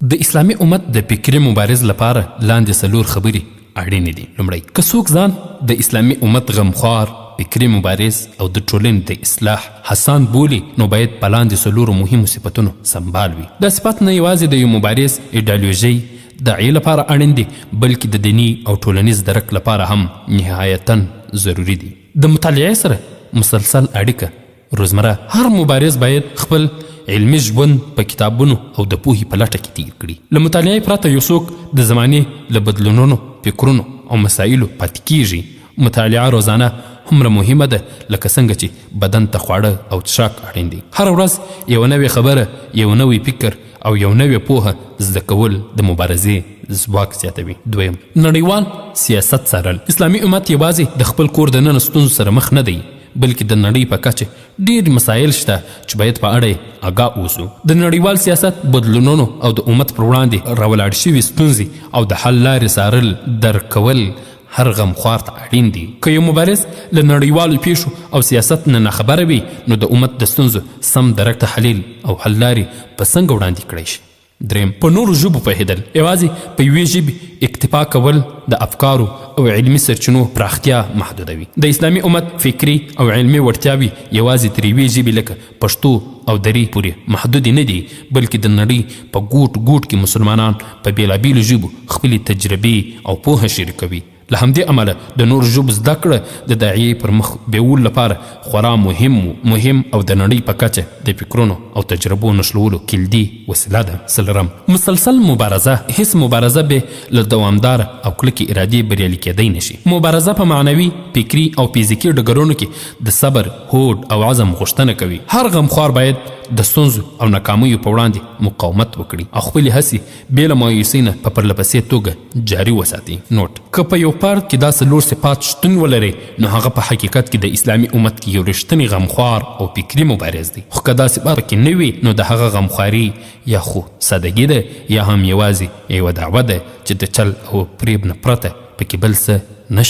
د اسلامي امت د فکري مبارز لپاره لاندې څلور خبرې اړینې دي. لومړی، که څوک ځان د اسلامي امت غمخوار، فکري مبارز او د ټولنې د اصلاح حسان بولي، نو باید په لاندې څلورو مهمو صفتونو سمبال وي. دا صفات نه یوازې د یو مبارز ایډیالوژي داعیې لپاره اړین دي، بلکې د دیني او ټولنیز درک لپاره هم نهایتاً ضروري دي. د مطالعې سره مسلسل اړیکه روزمره. هر مبارز باید خپل علمي ژوند په کتابونو او د پوهې په لټه کې تیر کړي. له مطالعې پرته یو څوک د زمانې له بدلونونو، فکرونو او مسایلو پاتې کیږي. مطالعه روزانه هومره مهمه ده لکه څنګه چې بدن ته خواړه او څښاک اړین دي. هره ورځ یو نوې خبره، یو نوی فکر او یو نوې پوهه زده کول د مبارزې ځواک زیاتوي. دویم، نړیوال سیاست څارل. اسلامي امت یوازې د خپل کور دننه ستونزو سره مخ نه دی، بلکې د نړۍ په کچه ډېر مسایل شته چې باید په اړه یې آګاه اوسو. د نړیوال سیاست بدلونونو او د امت پر وړاندې راولاړ شوي ستونزې او د حل لارې څارل درک کول هر غمخوار ته اړین دي. که یو مبارز له نړیوالو پیښو او سیاست نه ناخبره وي، نو د امت د ستونزو سم درک تحلیل او حل لارې په څنګه وړاندې کړی شي. دریم، په نورو ژبو پوهېدل. یوازې په یوې ژبې اکتفا کول د افکارو او علمي سرچینو پراختیا محدودوي. د اسلامي امت فکري او علمي وړتیاوې یوازې تر یوې ژبې لکه پښتو او دري پورې محدودې نه دي، بلکې د نړۍ په ګوټ ګوټ کې مسلمانان په بېلابېلو ژبو خپلې تجربې او پوهه شریکوي. له همدې امله د نورو ژبو زده کړه د داعیې پر مخ بیولو لپاره خورا مهم او د نړۍ په کچه د فکرونو او تجربو نښلولو کلیدي وسیله ده. څلورم، مسلسل مبارزه. هیڅ مبارزه به له دوامداره او کلکې ارادې بریالي کیدی نشي. مبارزه په معنوي، فکري او فزیکي ډګرونو کې د صبر، هوډ او عزم غوښتنه کوي. هر غمخوار باید د ستونزو او ناکامیو په وړاندې مقاومت وکړي او خپلې هڅې بې له مایوسۍ نه په پرلهپسې توګه جاري وساتي. نوټ: که په یو فرد کې دا څلور صفات شتون ولري، نو هغه په حقیقت کې د اسلامي امت کې یو رښتینی غمخوار او فکري مبارز دی. خو که دا صفات کې نه وي، نو د هغه غمخواري یا خو سادګي ده یا هم یوازې یوه دعوه ده چې د چل او فریب نه پرته پکې بل څه نشته.